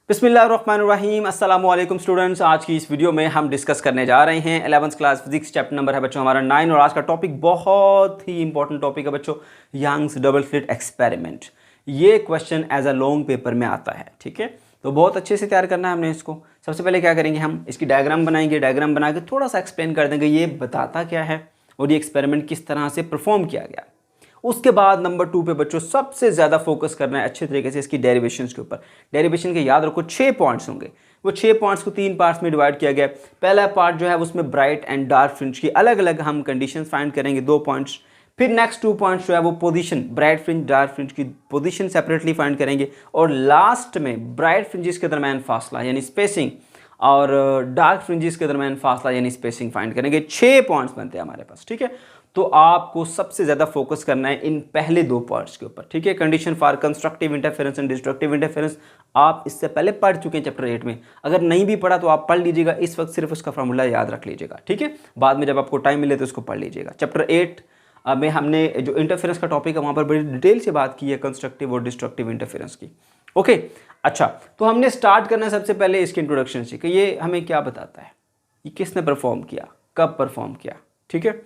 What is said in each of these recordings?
बिस्मिल्लाहिर्रहमानिर्रहीम अस्सलाम वालेकुम स्टूडेंट्स। आज की इस वीडियो में हम डिस्कस करने जा रहे हैं 11th class physics chapter number है बच्चों हमारा 9 और आज का टॉपिक बहुत ही इंपॉर्टेंट टॉपिक है बच्चों, यंग्स डबल स्लिट एक्सपेरिमेंट। ये question as a long paper में आता है, ठीक है। तो बहुत अच्छे से तैयार करना है हमने इसको। सबसे पहले क्या करेंगे, हम इसकी डायग्राम बनाएंगे, डायग्राम बना के थोड़ा सा एक्सप्लेन कर देंगे ये बताता क्या है और ये एक्सपेरिमेंट किस तरह से परफॉर्म किया गया। उसके बाद नंबर 2 पे बच्चों सबसे ज़्यादा फोकस करना है अच्छे तरीके से इसकी डेरिवेशंस के ऊपर। डेरिवेशन के याद रखो 6 पॉइंट्स होंगे, वो 6 पॉइंट्स को 3 पार्ट्स में डिवाइड किया गया। पहला पार्ट जो है उसमें ब्राइट एंड डार्क फ्रिंज की अलग अलग हम कंडीशन फाइंड करेंगे, 2 पॉइंट्स। फिर नेक्स्ट 2 पॉइंट्स जो है वो position, bright fringe dark fringe की पोजीशन सेपरेटली फाइंड करेंगे और लास्ट में ब्राइट फ्रिंजेस के दरमियान फासला यानी स्पेसिंग और डार्क फ्रिंजेस के दरमियान फासला यानी स्पेसिंग फाइंड करेंगे। 6 पॉइंट्स बनते हैं हमारे पास, ठीक है। तो आपको सबसे ज़्यादा फोकस करना है इन पहले 2 पॉइंट्स के ऊपर, ठीक है। Condition for constructive interference and destructive interference आप इससे पहले पढ़ चुके हैं चैप्टर 8 में। अगर नहीं भी पढ़ा तो आप पढ़ लीजिएगा, इस वक्त सिर्फ उसका फॉर्मूला याद रख लीजिएगा, ठीक है। बाद में जब आपको टाइम मिले तो उसको पढ़ लीजिएगा। चैप्टर 8 में हमने जो इंटरफेरेंस का टॉपिक है वहाँ पर बड़ी डिटेल से बात की है कंस्ट्रक्टिव और डिस्ट्रक्टिव इंटरफेरेंस की, ओके। अच्छा, तो हमने स्टार्ट करना है सबसे पहले इसके इंट्रोडक्शन से कि ये हमें क्या बताता है, ये किसने परफॉर्म किया, कब परफॉर्म किया, ठीक है।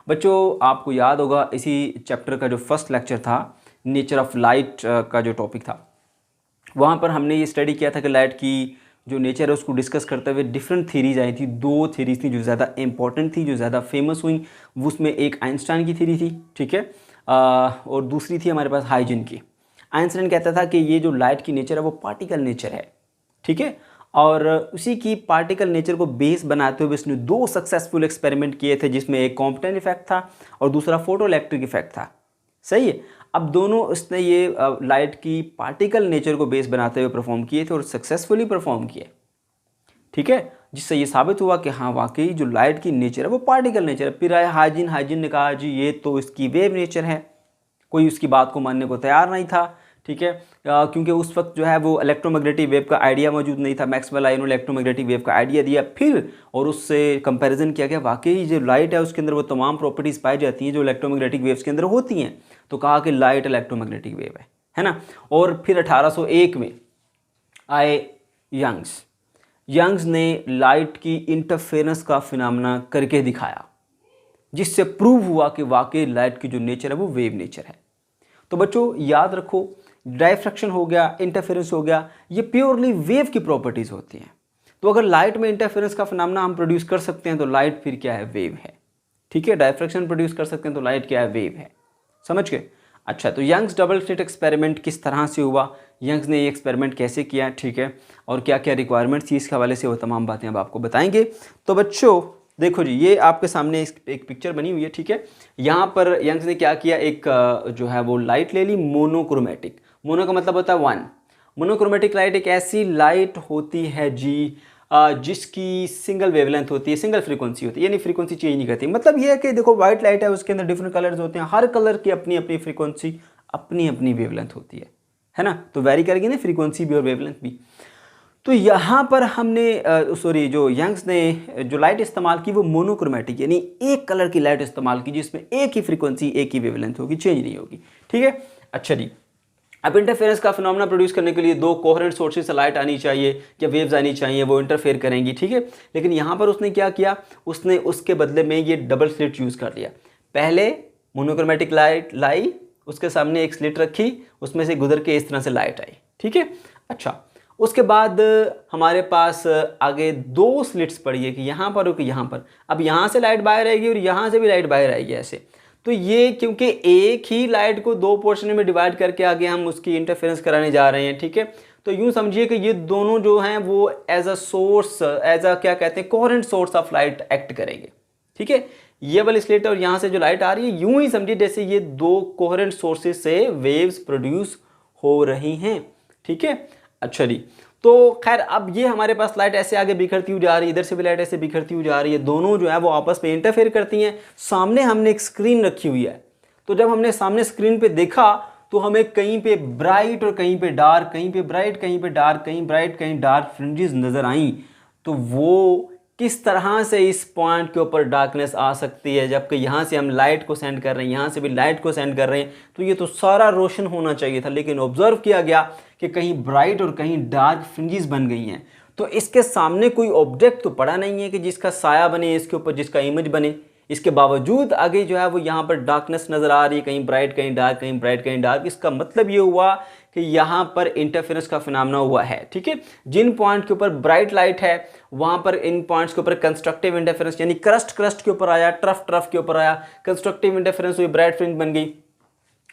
बच्चों आपको याद होगा इसी चैप्टर का जो फर्स्ट लेक्चर था नेचर ऑफ लाइट का जो टॉपिक था, वहाँ पर हमने ये स्टडी किया था कि लाइट की जो नेचर है उसको डिस्कस करते हुए डिफरेंट थीरीज आई थी। 2 थीरीज थी जो ज़्यादा इंपॉर्टेंट थी, जो ज़्यादा फेमस हुई। उसमें एक आइंस्टाइन की थीरी थी, ठीक है, और दूसरी थी हमारे पास हाइजन की। आइंस्टाइन कहता था कि ये जो लाइट की नेचर है वो पार्टिकल नेचर है, ठीक है। और उसी की पार्टिकल नेचर को बेस बनाते हुए इसने 2 सक्सेसफुल एक्सपेरिमेंट किए थे, जिसमें एक कॉम्पटन इफेक्ट था और दूसरा फोटो इलेक्ट्रिक इफेक्ट था, सही है। अब दोनों इसने ये लाइट की पार्टिकल नेचर को बेस बनाते हुए परफॉर्म किए थे और सक्सेसफुली परफॉर्म किए, ठीक है। जिससे ये साबित हुआ कि हाँ वाकई जो लाइट की नेचर है वो पार्टिकल नेचर है। फिर आया हाइजिन ने कहा जी ये तो इसकी वेव नेचर है। कोई उसकी बात को मानने को तैयार नहीं था, ठीक है, क्योंकि उस वक्त जो है वो इलेक्ट्रोमैग्नेटिक वेव का आइडिया मौजूद नहीं था। मैक्सवेल आए, उन्होंने इलेक्ट्रोमैग्नेटिक वेव का आइडिया दिया फिर, और उससे कंपैरिजन किया गया वाकई जो लाइट है उसके अंदर वो तमाम प्रॉपर्टीज़ पाई जाती हैं जो इलेक्ट्रोमैग्नेटिक वेव्स के अंदर होती हैं। तो कहा कि लाइट इलेक्ट्रोमैग्नेटिक वेव है ना। और फिर 1801 में आए यंग्स ने लाइट की इंटरफेरेंस का फिनोमेना करके दिखाया, जिससे प्रूव हुआ कि वाकई लाइट की जो नेचर है वो वेव नेचर है। तो बच्चों याद रखो, डायफ्रैक्शन हो गया, इंटरफेरेंस हो गया, ये प्योरली वेव की प्रॉपर्टीज होती हैं। तो अगर लाइट में इंटरफेरेंस का फिनोमेना हम प्रोड्यूस कर सकते हैं तो लाइट फिर क्या है, वेव है, ठीक है। डायफ्रैक्शन प्रोड्यूस कर सकते हैं तो लाइट क्या है, वेव है, समझ गए। अच्छा, तो यंग्स डबल स्लिट एक्सपेरिमेंट किस तरह से हुआ, यंग्स ने ये एक्सपेरिमेंट कैसे किया, ठीक है, और क्या क्या रिक्वायरमेंट थी इसके हवाले से, वो तमाम बातें अब आपको बताएंगे। तो बच्चों देखो जी, ये आपके सामने एक पिक्चर बनी हुई है, ठीक है। यहाँ पर यंग्स ने क्या किया, एक जो है वो लाइट ले ली मोनोक्रोमेटिक। मोनो का मतलब होता है 1। मोनोक्रोमेटिक लाइट एक ऐसी लाइट होती है जी जिसकी सिंगल वेवलेंथ होती है, सिंगल फ्रीक्वेंसी होती है, यानी फ्रीक्वेंसी चेंज नहीं करती। मतलब ये है कि देखो वाइट लाइट है उसके अंदर डिफरेंट कलर्स होते हैं, हर कलर की अपनी अपनी फ्रीक्वेंसी, अपनी अपनी वेवलेंथ होती है ना। तो वेरी करेगी ना फ्रीक्वेंसी भी और वेवलेंथ भी। तो यहाँ पर हमने जो यंग्स ने जो लाइट इस्तेमाल की वो मोनोक्रोमेटिक यानी एक कलर की लाइट इस्तेमाल की जिसमें एक ही फ्रीक्वेंसी, एक ही वेवलेंथ होगी, चेंज नहीं होगी, ठीक है। अच्छा जी, अब इंटरफेरेंस का फिनोमेना प्रोड्यूस करने के लिए 2 कोहेरेंट सोर्सेज से लाइट आनी चाहिए या वेव्स आनी चाहिए, वो इंटरफेयर करेंगी, ठीक है। लेकिन यहाँ पर उसने क्या किया, उसने उसके बदले में ये डबल स्लिट यूज़ कर लिया। पहले मोनोक्रोमेटिक लाइट लाई, उसके सामने एक स्लिट रखी, उसमें से गुजर के इस तरह से लाइट आई, ठीक है। अच्छा, उसके बाद हमारे पास आगे 2 स्लिट्स पड़ी है कि यहाँ पर और कि यहाँ पर। अब यहाँ से लाइट बाहर आएगी और यहाँ से भी लाइट बाहर आएगी ऐसे। तो ये क्योंकि एक ही लाइट को 2 पोर्शन में डिवाइड करके आगे हम उसकी इंटरफेरेंस कराने जा रहे हैं, ठीक है। तो यूँ समझिए कि ये दोनों जो हैं वो as a source, as a क्या कहते हैं, coherent source of light act करेंगे, ठीक है। ये वाली स्लिट और यहाँ से जो लाइट आ रही है यूँ ही समझिए जैसे ये 2 कोहेरेंट सोर्सेज से वेव्स प्रोड्यूस हो रही हैं, ठीक है। अच्छा जी, तो खैर अब ये हमारे पास लाइट ऐसे आगे बिखरती हुई जा रही है, इधर से भी लाइट ऐसे बिखरती हुई जा रही है, दोनों जो है वो आपस में इंटरफेयर करती हैं। सामने हमने एक स्क्रीन रखी हुई है, तो जब हमने सामने स्क्रीन पे देखा तो हमें कहीं पे ब्राइट और कहीं पे डार्क, कहीं पे ब्राइट कहीं पे डार्क, कहीं ब्राइट कहीं डार्क फ्रिंजेस नज़र आई। तो वो किस तरह से इस पॉइंट के ऊपर डार्कनेस आ सकती है, जबकि यहाँ से हम लाइट को सेंड कर रहे हैं, यहाँ से भी लाइट को सेंड कर रहे हैं, तो ये तो सारा रोशन होना चाहिए था, लेकिन ऑब्जर्व किया गया कि कहीं ब्राइट और कहीं डार्क फ्रिंजेस बन गई हैं। तो इसके सामने कोई ऑब्जेक्ट तो पड़ा नहीं है कि जिसका साया बने इसके ऊपर, जिसका इमेज बने। इसके बावजूद आगे जो है वो यहाँ पर डार्कनेस नज़र आ रही है, कहीं ब्राइट कहीं डार्क, कहीं ब्राइट कहीं डार्क। इसका मतलब ये हुआ कि यहाँ पर इंटरफेरेंस का फिनोमेना हुआ है। ठीक है, जिन पॉइंट के ऊपर ब्राइट लाइट है वहाँ पर इन पॉइंट्स के ऊपर कंस्ट्रक्टिव इंटरफेरेंस, यानी क्रस्ट के ऊपर आया, ट्रफ के ऊपर आया, कंस्ट्रक्टिव इंटरफेरेंस हुई, ब्राइट फ्रिंज बन गई।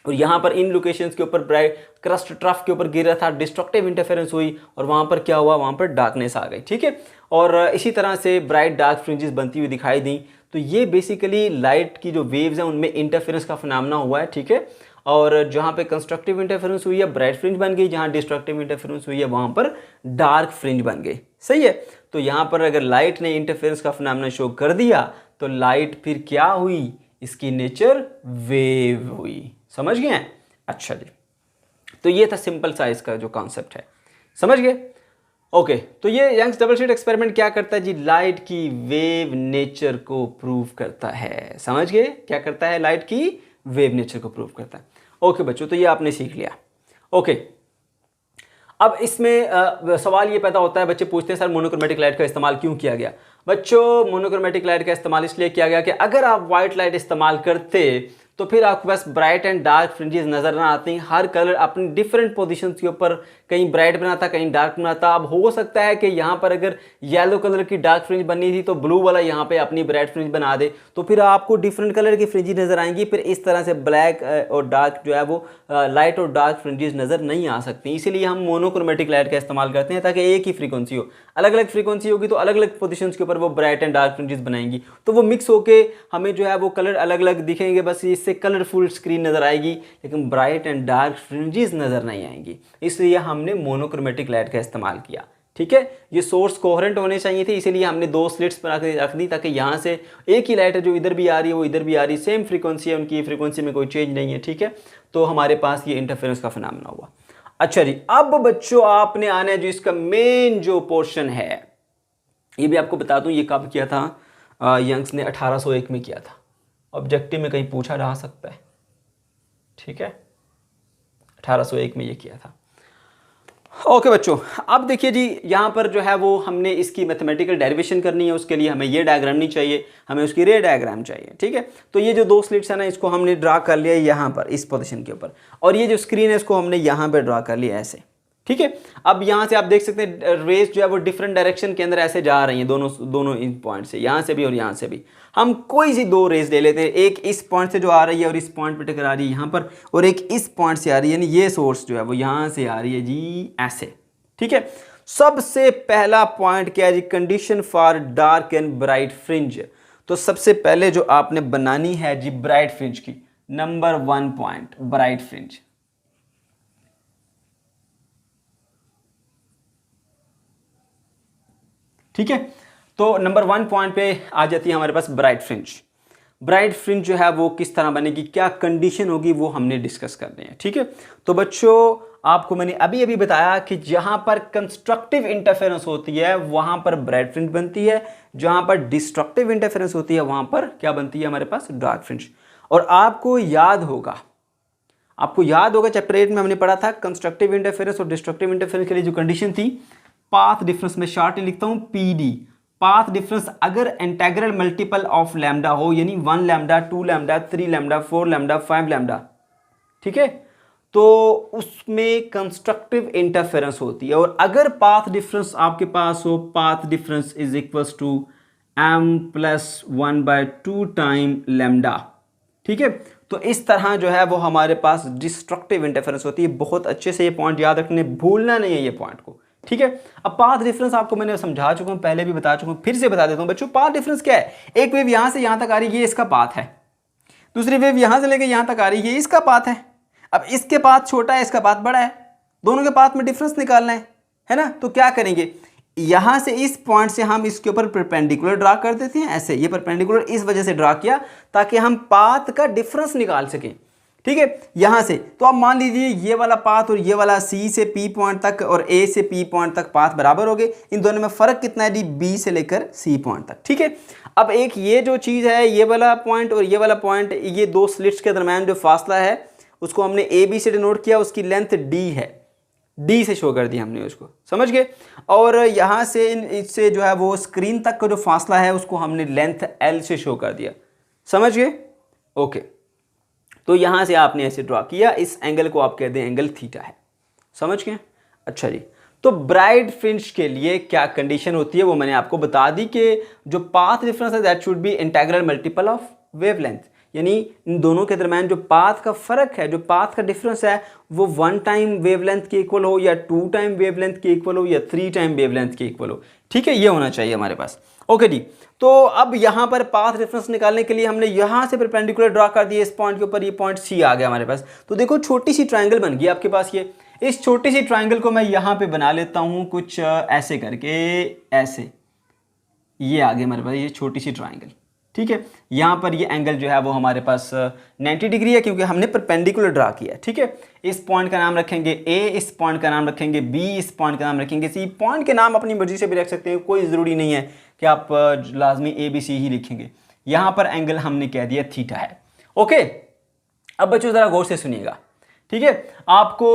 और यहाँ पर इन लोकेशंस के ऊपर ब्राइट क्रस्ट ट्रफ के ऊपर गिर रहा था, डिस्ट्रक्टिव इंटरफेरेंस हुई और वहाँ पर क्या हुआ, वहाँ पर डार्कनेस आ गई। ठीक है, और इसी तरह से ब्राइट डार्क फ्रिंजेस बनती हुई दिखाई दी। तो ये बेसिकली लाइट की जो वेव्स हैं उनमें इंटरफेरेंस का फिनोमेना हुआ है। ठीक है, और जहाँ पे कंस्ट्रक्टिव इंटरफेरेंस हुई है ब्राइट फ्रिंज बन गई, जहाँ डिस्ट्रक्टिव इंटरफेरेंस हुई है वहाँ पर डार्क फ्रिंज बन गई। सही है, तो यहाँ पर अगर लाइट ने इंटरफेरेंस का फिनोमेना शो कर दिया तो लाइट फिर क्या हुई, इसकी नेचर वेव हुई। समझ गए हैं? अच्छा जी, तो ये था सिंपल साइज का जो कॉन्सेप्ट है, समझ गए? ओके, तो ये यंग्स डबल स्लिट एक्सपेरिमेंट क्या करता है जी, लाइट की वेव नेचर को प्रूव करता है। समझ गए? क्या करता है, लाइट की वेव नेचर को प्रूव करता है। ओके बच्चों, तो ये आपने सीख लिया। ओके, अब इसमें सवाल ये पैदा होता है, बच्चे पूछते हैं सर मोनोक्रोमेटिक लाइट का इस्तेमाल क्यों किया गया? बच्चों, मोनोक्रोमेटिक लाइट का इस्तेमाल इसलिए किया गया कि अगर आप व्हाइट लाइट इस्तेमाल करते तो फिर आपके पास ब्राइट एंड डार्क फ्रिंजेस नजर ना आती। हर कलर अपनी डिफरेंट पोजीशंस के ऊपर कहीं ब्राइट बनाता, कहीं डार्क बनाता। अब हो सकता है कि यहाँ पर अगर येलो कलर की डार्क फ्रिंज बननी थी तो ब्लू वाला यहाँ पे अपनी ब्राइट फ्रिंज बना दे, तो फिर आपको डिफरेंट कलर की फ्रिंजेस नजर आएंगी। फिर इस तरह से ब्लैक और डार्क जो है वो लाइट और डार्क फ्रिंजेस नजर नहीं आ सकती। इसीलिए हम मोनोक्रोमेटिक लाइट का इस्तेमाल करते हैं ताकि एक ही फ्रीक्वेंसी हो। अलग अलग फ्रीक्वेंसी होगी तो अलग अलग पोजिशन के ऊपर वो ब्राइट एंड डार्क फ्रिंजेस बनाएंगी, तो वो मिक्स होके हमें जो है वो कलर अलग अलग दिखेंगे। बस इससे कलरफुल स्क्रीन नजर आएगी, लेकिन ब्राइट एंड डार्क फ्रिंजेस नजर नहीं आएंगी। इसलिए हमने मोनोक्रोमेटिक लाइट का इस्तेमाल किया। ठीक है, ये सोर्स कोहेरेंट होने चाहिए थे, इसीलिए हमने दो स्लिट्स बना के रख दी ताकि यहाँ से एक ही लाइट है जो इधर भी आ रही है वो इधर भी आ रही है, सेम फ्रीक्वेंसी है उनकी, फ्रीक्वेंसी में कोई चेंज नहीं है। ठीक है, तो हमारे पास ये इंटरफेरेंस का फिनोमेना हुआ। अच्छा जी, अब बच्चों आपने आना है जो इसका मेन जो पोर्शन है, ये भी आपको बता दूं ये कब किया था, यंग्स ने 1801 में किया था। ऑब्जेक्टिव में कहीं पूछा जा सकता है। ठीक है, 1801 में ये किया था। ओके बच्चों, अब देखिए जी, यहाँ पर जो है वो हमने इसकी मैथमेटिकल डेरिवेशन करनी है। उसके लिए हमें ये डायग्राम नहीं चाहिए, हमें उसकी रे डायग्राम चाहिए। ठीक है, तो ये जो दो स्लिट्स है ना, इसको हमने ड्रा कर लिया यहाँ पर इस पोजीशन के ऊपर, और ये जो स्क्रीन है इसको हमने यहाँ पर ड्रा कर लिया ऐसे। ठीक है, अब यहाँ से आप देख सकते हैं रेस जो है वो डिफरेंट डायरेक्शन के अंदर ऐसे जा रही हैं, दोनों इन पॉइंट से, यहाँ से भी और यहाँ से भी। हम कोई सी दो रेस ले लेते हैं, एक इस पॉइंट से जो आ रही है और इस पॉइंट पे टकरा रही है यहाँ पर, और एक इस पॉइंट से आ रही है, यानी ये सोर्स जो है वो यहाँ से आ रही है जी ऐसे। ठीक है, सबसे पहला पॉइंट क्या है जी, condition for dark and bright fringe. तो सबसे पहले जो आपने बनानी है जी ब्राइट फ्रिंज की, नंबर 1 पॉइंट ब्राइट फ्रिंज। ठीक है, तो नंबर 1 पॉइंट पे आ जाती है हमारे पास ब्राइट फ्रिंज। ब्राइट फ्रिंज जो है वो किस तरह बनेगी, क्या कंडीशन होगी, वो हमने डिस्कस करनी है। ठीक है, तो बच्चों आपको मैंने अभी अभी बताया कि जहां पर कंस्ट्रक्टिव इंटरफेरेंस होती है वहां पर ब्राइट फ्रिंज बनती है, जहां पर डिस्ट्रक्टिव इंटरफेरेंस होती है वहां पर क्या बनती है हमारे पास, डार्क फ्रिंज। और आपको याद होगा चैप्टर 8 में हमने पढ़ा था कंस्ट्रक्टिव इंटरफेरेंस और डिस्ट्रक्टिव इंटरफेरेंस के लिए जो कंडीशन थी, पाथ डिफरेंस में शॉर्ट लिखता हूं पीडी। पाथ डिफरेंस अगर इंटीग्रल मल्टीपल ऑफ लैम्डा हो, यानी 1 lambda, 2 lambda, 3 lambda, 4 lambda, 5 lambda, ठीक है, तो उसमें कंस्ट्रक्टिव इंटरफेरेंस होती है। और अगर पाथ डिफरेंस आपके पास हो, path difference is equals to m+1/2 time lambda. ठीक है, तो इस तरह जो है वो हमारे पास डिस्ट्रक्टिव इंटरफेरेंस होती है। बहुत अच्छे से ये पॉइंट याद रखने, भूलना नहीं है ये पॉइंट को। ठीक है, अब पाथ डिफरेंस आपको मैंने समझा चुका हूं, पहले भी बता चुका हूं, फिर से बता देता हूं बच्चों। पाथ डिफरेंस क्या है, एक वेव यहां से यहां तक आ रही है, ये इसका पाथ है। दूसरी वेव यहां से लेकर यहां तक आ रही है, ये इसका पाथ है। अब इसके पाथ छोटा है, इसका पाथ बड़ा है, दोनों के पाथ में डिफरेंस निकालना है ना। तो क्या करेंगे, यहां से इस पॉइंट से हम इसके ऊपर परपेंडिकुलर ड्रा कर देते हैं ऐसे। ये परपेंडिकुलर इस वजह से ड्रा किया ताकि हम पाथ का डिफरेंस निकाल सकें। ठीक है। यहां से तो आप मान लीजिए ये वाला पाथ और ये वाला सी से पी पॉइंट तक और ए से पी पॉइंट तक पाथ बराबर हो गए। इन दोनों में फर्क कितना है जी, बी से लेकर सी पॉइंट तक, ठीक है। अब एक ये जो चीज है, ये वाला पॉइंट और ये वाला पॉइंट, ये दो स्लिट्स के दरम्यान जो फासला है उसको हमने ए बी से डिनोट किया, उसकी लेंथ डी है, डी से शो कर दिया हमने उसको, समझ गए। और यहाँ से इससे जो है वो स्क्रीन तक का जो फासला है उसको हमने लेंथ एल से शो कर दिया, समझ गए। ओके, तो यहाँ से आपने ऐसे ड्रॉ किया, इस एंगल को आप कहते हैं एंगल थीटा है, समझ गए। अच्छा जी, तो ब्राइट फ्रिंज के लिए क्या कंडीशन होती है वो मैंने आपको बता दी कि जो पाथ डिफरेंस है that should be integral multiple of wavelength, यानी इन दोनों के दरम्यान जो पाथ का फर्क है, जो पाथ का डिफरेंस है वो 1 टाइम वेवलेंथ के इक्वल हो या 2 टाइम वेवलेंथ के इक्वल हो या 3 टाइम वेवलेंथ के इक्वल हो, ठीक है, ये होना चाहिए हमारे पास। ओके जी, तो अब यहाँ पर पाथ डिफरेंस निकालने के लिए हमने यहाँ से परपेंडिकुलर ड्रा कर दिया इस पॉइंट के ऊपर, ये पॉइंट सी आ गया हमारे पास। तो देखो छोटी सी ट्रायंगल बन गई आपके पास, ये इस छोटी सी ट्रायंगल को मैं यहाँ पे बना लेता हूँ कुछ ऐसे करके, ऐसे ये आ गया हमारे पास ये छोटी सी ट्रायंगल, ठीक है। यहाँ पर ये एंगल जो है वो हमारे पास 90 डिग्री है क्योंकि हमने परपेंडिकुलर ड्रा किया है, ठीक है। इस पॉइंट का नाम रखेंगे ए, इस पॉइंट का नाम रखेंगे बी, इस पॉइंट का नाम रखेंगे सी। पॉइंट के नाम अपनी मर्जी से भी रख सकते हैं, कोई ज़रूरी नहीं है कि आप लाजमी ए बी सी ही लिखेंगे। यहाँ पर एंगल हमने कह दिया थीटा है। ओके, अब बच्चों ज़रा गौर से सुनिएगा, ठीक है। आपको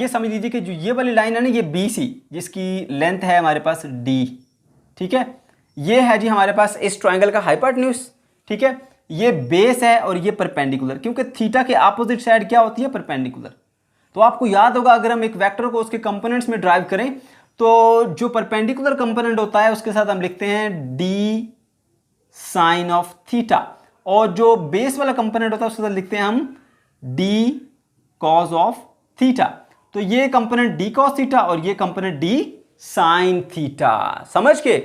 ये समझ लीजिए कि जो ये वाली लाइन है ना, ये बी सी, जिसकी लेंथ है हमारे पास डी, ठीक है। ये है जी हमारे पास इस ट्रायंगल का हाइपोटेन्यूज, ठीक है। ये बेस है और ये परपेंडिकुलर, क्योंकि थीटा के अपोजिट साइड क्या होती है, परपेंडिकुलर। तो आपको याद होगा अगर हम एक वेक्टर को उसके कंपोनेंट्स में ड्राइव करें तो जो परपेंडिकुलर कंपोनेंट होता है उसके साथ हम लिखते हैं डी साइन ऑफ थीटा, और जो बेस वाला कंपोनेंट होता है उसके साथ लिखते हैं हम डी कॉस ऑफ थीटा। तो ये कंपोनेंट डी कॉस थीटा और ये कंपोनेंट डी साइन थीटा, समझ के।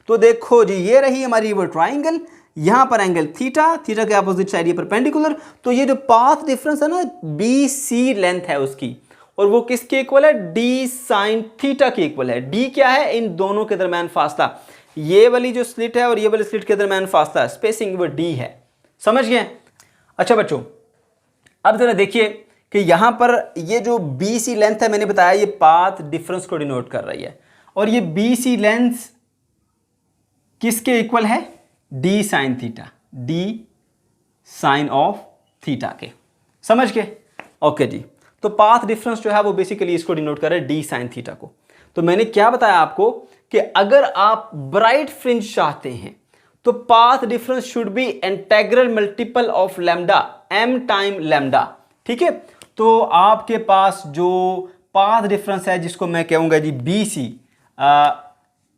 तो देखो जी ये रही हमारी वो ट्राइंगल, यहां पर एंगल थीटा, थीटा के अपोजिट साइड ये परपेंडिकुलर। तो ये जो पाथ डिफरेंस है ना, बी सी लेंथ है उसकी, और वो किसके इक्वल है, डी साइन थीटा के इक्वल है। डी क्या है, इन दोनों के दरमियान फासला, ये वाली जो स्लिट है और ये वाली स्लिट के दरमियान फासला, स्पेसिंग, वो डी है, समझ गए। अच्छा बच्चों, अब जरा देखिए कि यहां पर ये जो बी सी लेंथ है, मैंने बताया ये पाथ डिफरेंस को डिनोट कर रही है, और ये बी सी लेंथ किसके इक्वल है, D sine theta, D sine of theta के, समझ के। ओके जी, तो पाथ डिफरेंस जो है वो बेसिकली इसको डिनोट कर रहा है, डी साइन थीटा को। तो मैंने क्या बताया आपको कि अगर आप ब्राइट फ्रिंज चाहते हैं तो path difference should be integral multiple of lambda, M time lambda, ठीक है। तो आपके पास जो पाथ डिफरेंस है जिसको मैं कहूंगा G B C,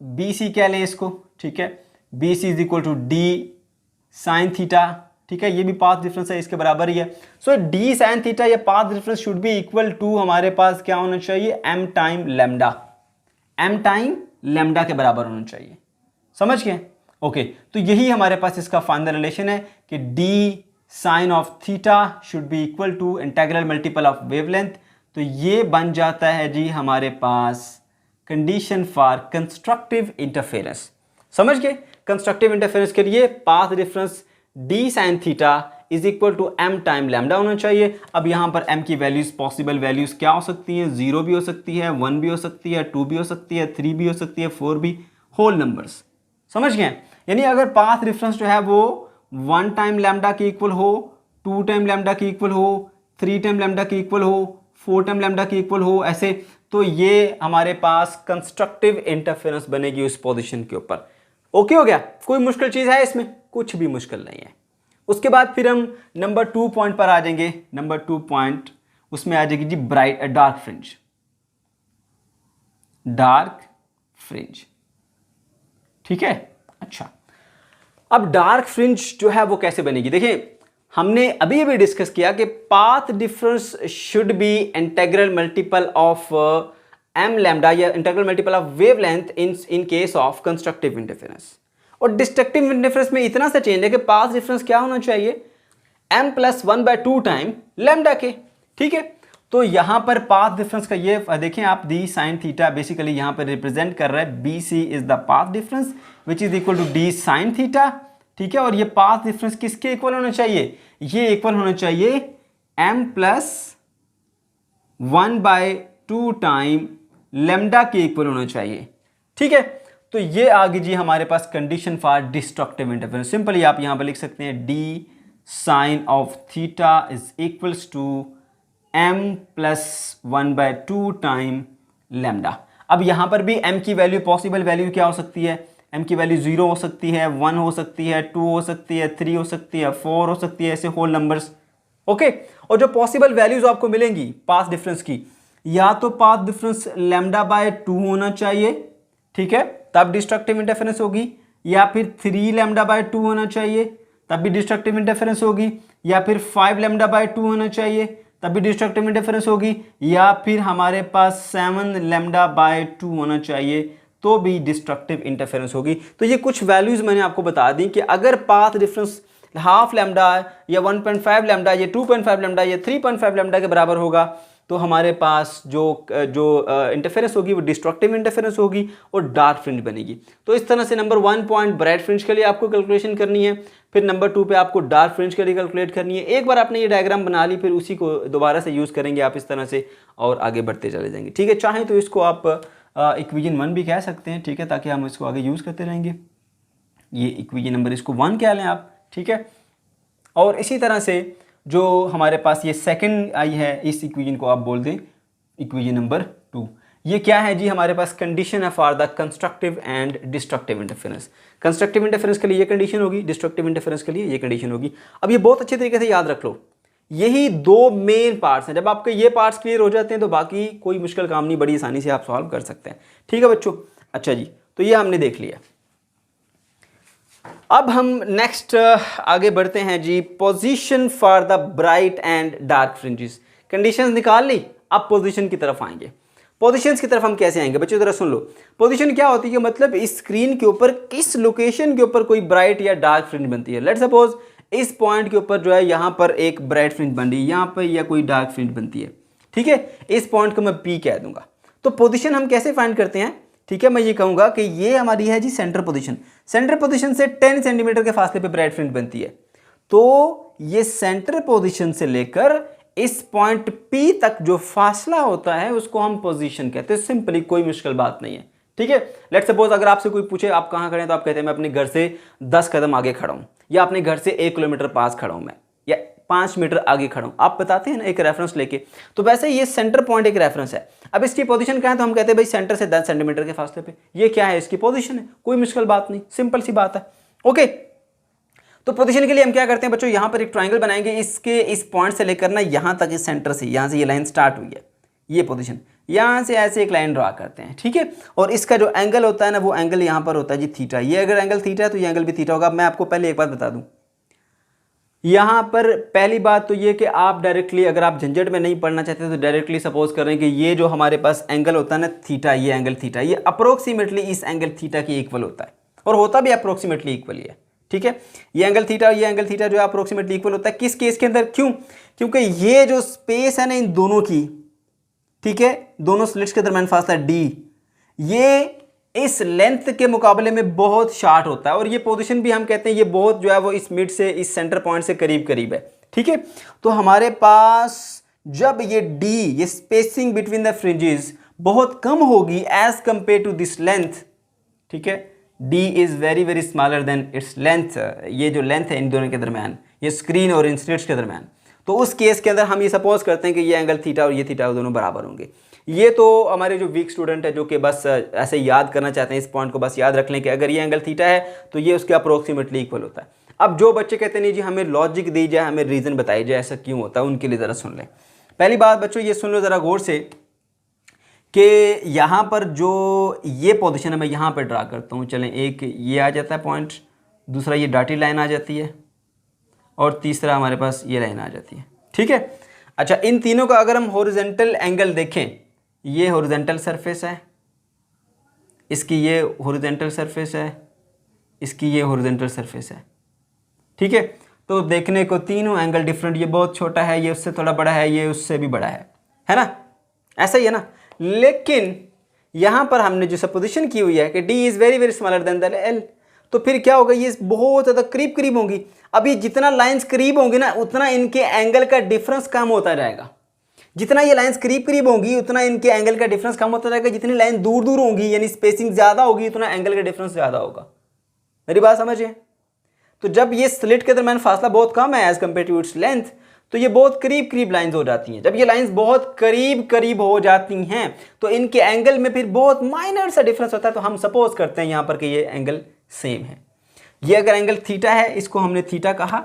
B C कह लें इसको, ठीक है। B C is equal to D sine theta, ठीक है, ये भी पाथ डिफरेंस है, इसके बराबर ही है। सो डी साइन थीटा, ये path difference should be equal to हमारे पास क्या होना चाहिए, M time lambda, M time lambda के बराबर होना चाहिए, समझ गए। ओके, तो यही हमारे पास इसका फाइनल रिलेशन है कि D sine of theta should be equal to integral multiple of wavelength. तो ये बन जाता है जी हमारे पास कंडीशन फॉर कंस्ट्रक्टिव इंटरफेरेंस, समझ गए। कंस्ट्रक्टिव इंटरफेरेंस के लिए path difference D sine theta is equal to M time lambda होना चाहिए। अब यहाँ पर एम की वैल्यूज, पॉसिबल वैल्यूज क्या हो सकती हैं, 0 भी हो सकती है, 1 भी हो सकती है, 2 भी हो सकती है, 3 भी हो सकती है, 4 भी, होल नंबर्स, समझ गए। यानी अगर पाथ डिफरेंस जो है वो 1 टाइम लैम्डा के इक्वल हो, 2 टाइम लैम्डा के इक्वल हो, 3 टाइम लैम्डा के इक्वल हो, 4 टाइम लैम्डा के इक्वल हो, ऐसे, तो ये हमारे पास कंस्ट्रक्टिव इंटरफेरेंस बनेगी उस पोजीशन के ऊपर। ओके हो गया, कोई मुश्किल चीज है इसमें, कुछ भी मुश्किल नहीं है। उसके बाद फिर हम नंबर 2 पॉइंट पर आ जाएंगे। नंबर 2 पॉइंट उसमें आ जाएगी जी bright dark fringe, dark fringe, ठीक है। अच्छा, अब डार्क फ्रिंज जो है वो कैसे बनेगी, देखिए हमने अभी अभी डिस्कस किया कि path difference should be integral multiple of M lambda या integral multiple of wavelength in case of constructive interference. और डिस्ट्रक्टिव इंटरफेरेंस में इतना सा चेंज है कि पाथ डिफरेंस क्या होना चाहिए, m+1/2 टाइम लैम्डा के, ठीक है। तो यहां पर पाथ डिफरेंस का ये देखें आप, डी साइन थीटा बेसिकली यहां पर रिप्रेजेंट कर रहा है, B C is the path difference which is equal to D sine theta, ठीक है। और ये पाथ डिफरेंस किसके इक्वल होना चाहिए, ये इक्वल होना चाहिए m प्लस 1/2 टाइम लेमडा के इक्वल होना चाहिए। ठीक है, तो ये आ गई जी हमारे पास condition for destructive interference. Simply आप यहां पर लिख सकते हैं d sine of theta is equals to m plus 1/2 time lambda. अब यहां पर भी m की वैल्यू, पॉसिबल वैल्यू क्या हो सकती है? m की वैल्यू 0 हो सकती है, 1 हो सकती है, 2 हो सकती है, 3 हो सकती है, 4 हो सकती है, ऐसे होल नंबर्स। ओके, और जो पॉसिबल वैल्यूज आपको मिलेंगी पाथ डिफरेंस की, या तो पाथ डिफरेंस λ/2 होना चाहिए, ठीक है, तब डिस्ट्रक्टिव इंटरफेरेंस होगी, या फिर 3 λ/2 होना चाहिए, तब भी डिस्ट्रक्टिव इंटरफेरेंस होगी, या फिर 5 λ/2 होना चाहिए, तब भी डिस्ट्रक्टिव इंटरफेरेंस होगी, या फिर हमारे पास 7 λ/2 होना चाहिए, तो भी डिस्ट्रक्टिव इंटरफेरेंस होगी। तो ये कुछ वैल्यूज मैंने आपको बता दी कि अगर पाथ डिफरेंस हाफ लैम्डा या 1.5 लैम्डा या 2.5 लैम्डा या 3.5 लैम्डा के बराबर होगा, तो हमारे पास जो इंटरफेरेंस होगी वो डिस्ट्रक्टिव इंटरफेरेंस होगी और डार्क फ्रिंज बनेगी। तो इस तरह से नंबर 1 पॉइंट ब्राइट फ्रिंज के लिए आपको कैलकुलेशन करनी है, फिर नंबर 2 पे आपको डार्क फ्रिंज के लिए कैलकुलेट करनी है। एक बार आपने ये डायग्राम बना ली, फिर उसी को दोबारा से यूज़ करेंगे आप इस तरह से और आगे बढ़ते चले जाएंगे। ठीक है, चाहें तो इसको आप इक्वेशन 1 भी कह सकते हैं, ठीक है, ताकि हम इसको आगे यूज़ करते रहेंगे। ये इक्वेशन नंबर इसको 1 कह लें आप, ठीक है। और इसी तरह से जो हमारे पास ये सेकंड आई है, इस इक्वेशन को आप बोल दें इक्वेशन नंबर 2। ये क्या है जी? हमारे पास कंडीशन है for the constructive and destructive interference. Constructive interference के लिए ये कंडीशन होगी, डिस्ट्रक्टिव इंटरफेरेंस के लिए ये कंडीशन होगी। अब ये बहुत अच्छे तरीके से याद रख लो, यही दो मेन पार्ट्स हैं। जब आपके ये पार्ट्स क्लियर हो जाते हैं तो बाकी कोई मुश्किल काम नहीं, बड़ी आसानी से आप सॉल्व कर सकते हैं। ठीक है बच्चों, अच्छा जी, तो ये हमने देख लिया। अब हम नेक्स्ट आगे बढ़ते हैं जी, position for the bright and dark fringes. Conditions निकाल ली, अब पोजीशन की तरफ आएंगे। पोजीशंस की तरफ हम कैसे आएंगे बच्चों, जरा सुन लो। पोजीशन क्या होती है? मतलब इस स्क्रीन के ऊपर किस लोकेशन के ऊपर कोई ब्राइट या डार्क फ्रिंज बनती है। लेट्स सपोज इस पॉइंट के ऊपर जो है यहाँ पर एक ब्राइट फ्रिंज बन रही है, यहाँ पर या कोई डार्क फ्रिंज बनती है। ठीक है, इस पॉइंट को मैं P कह दूंगा। तो पोजीशन हम कैसे फाइंड करते हैं? ठीक है, मैं ये कहूंगा कि ये हमारी है जी सेंटर पोजीशन। सेंटर पोजीशन से 10 सेंटीमीटर के फासले पे ब्राइट फ्रिंज बनती है। तो ये सेंटर पोजीशन से लेकर इस पॉइंट P तक जो फासला होता है उसको हम पोजीशन कहते हैं। सिंपली, कोई मुश्किल बात नहीं है। ठीक है, लेट्स सपोज अगर आपसे कोई पूछे आप कहाँ खड़े हैं, तो आप कहते हैं मैं अपने घर से 10 कदम आगे खड़ा हूँ, या अपने घर से 1 किलोमीटर पास खड़ा हूँ मैं, या 5 मीटर आगे खड़ा हूँ। आप बताते हैं ना एक रेफरेंस लेके। तो वैसे ये सेंटर पॉइंट एक रेफरेंस है। अब इसकी पोजीशन क्या है? तो हम कहते हैं भाई सेंटर से 10 सेंटीमीटर के फासले पे ये क्या है? इसकी पोजीशन है। कोई मुश्किल बात नहीं, सिंपल सी बात है। ओके, तो पोजीशन के लिए हम क्या करते हैं बच्चों, यहाँ पर एक ट्राइंगल बनाएंगे। इसके इस पॉइंट से लेकर ना यहाँ तक, इस सेंटर से, यहाँ से ये लाइन स्टार्ट हुई है, ये पोजीशन, यहाँ से ऐसे एक लाइन ड्रा करते हैं। ठीक है, और इसका जो एंगल होता है ना, वो एंगल यहाँ पर होता है जी थीटा। ये अगर एंगल थीटा है तो ये एंगल भी थीटा होगा। मैं आपको पहले एक बात बता दूं, यहाँ पर पहली बात तो ये कि आप डायरेक्टली, अगर आप झंझट में नहीं पढ़ना चाहते तो डायरेक्टली सपोज करें कि ये जो हमारे पास एंगल होता है ना थीटा, ये एंगल थीटा, ये अप्रोक्सीमेटली इस एंगल थीटा के इक्वल होता है, और होता भी अप्रोक्सीमेटली इक्वल ही है। ठीक है, ये एंगल थीटा, ये एंगल थीटा जो है अप्रोक्सीमेटली इक्वल होता है। किस केस के अंदर? क्यों? क्योंकि ये जो स्पेस है ना इन दोनों की, ठीक है, दोनों स्लिट्स के दरमियान फासला d, ये इस लेंथ के मुकाबले में बहुत शार्ट होता है। और ये पोजीशन भी हम कहते हैं ये बहुत जो है वो इस मिड से, इस सेंटर पॉइंट से करीब करीब है। ठीक है, तो हमारे पास जब ये d, ये स्पेसिंग बिटवीन द फ्रिंजेस बहुत कम होगी as compare to this length, ठीक है, d is very very smaller than its length, ये जो लेंथ है इन दोनों के दरमियान, ये स्क्रीन और इन स्लिट्स के दरमियान, तो उस केस के अंदर हम ये सपोज करते हैं कि ये एंगल थीटा और ये थीटा दोनों बराबर होंगे। ये तो हमारे जो वीक स्टूडेंट है जो कि बस ऐसे याद करना चाहते हैं, इस पॉइंट को बस याद रख लें कि अगर ये एंगल थीटा है तो ये उसके अप्रोक्सीमेटली इक्वल होता है। अब जो बच्चे कहते नहीं जी हमें लॉजिक दी जाए, हमें रीज़न बताई जाए ऐसा क्यों होता है, उनके लिए ज़रा सुन लें। पहली बात बच्चों ये सुन लो ज़रा गौर से कि यहाँ पर जो ये पोजीशन है मैं यहाँ पर ड्रा करता हूँ। चलें, एक ये आ जाता है पॉइंट, दूसरा ये डॉटेड लाइन आ जाती है, और तीसरा हमारे पास ये लाइन आ जाती है। ठीक है, अच्छा, इन तीनों का अगर हम हॉरिजॉन्टल एंगल देखें, ये हॉरिजॉन्टल सरफेस है, इसकी ये हॉरिजॉन्टल सरफेस है, इसकी ये हॉरिजॉन्टल सरफेस है। ठीक है, तो देखने को तीनों एंगल डिफरेंट, ये बहुत छोटा है, ये उससे थोड़ा बड़ा है, ये उससे भी बड़ा है ना, ऐसा ही है ना। लेकिन यहां पर हमने जो सपोजिशन की हुई है कि d is very very smaller then the l, तो फिर क्या होगा, ये बहुत ज़्यादा करीब करीब होंगी। अब ये जितना लाइंस करीब होंगी ना उतना इनके एंगल का डिफरेंस कम होता जाएगा। जितना ये लाइंस करीब करीब होंगी उतना इनके एंगल का डिफरेंस कम होता जाएगा। जितनी लाइन दूर दूर होंगी यानी स्पेसिंग ज़्यादा होगी उतना एंगल का डिफरेंस ज़्यादा होगा। मेरी बात समझिए। तो जब ये स्लिट के दरमियान फासला बहुत कम है as compare to its length, तो ये बहुत करीब करीब लाइंस हो जाती हैं। जब ये लाइंस बहुत करीब करीब हो जाती हैं तो इनके एंगल में फिर बहुत माइनर सा डिफरेंस होता है। तो हम सपोज करते हैं यहाँ पर कि ये एंगल सेम है। ये अगर एंगल थीटा है, इसको हमने थीटा कहा,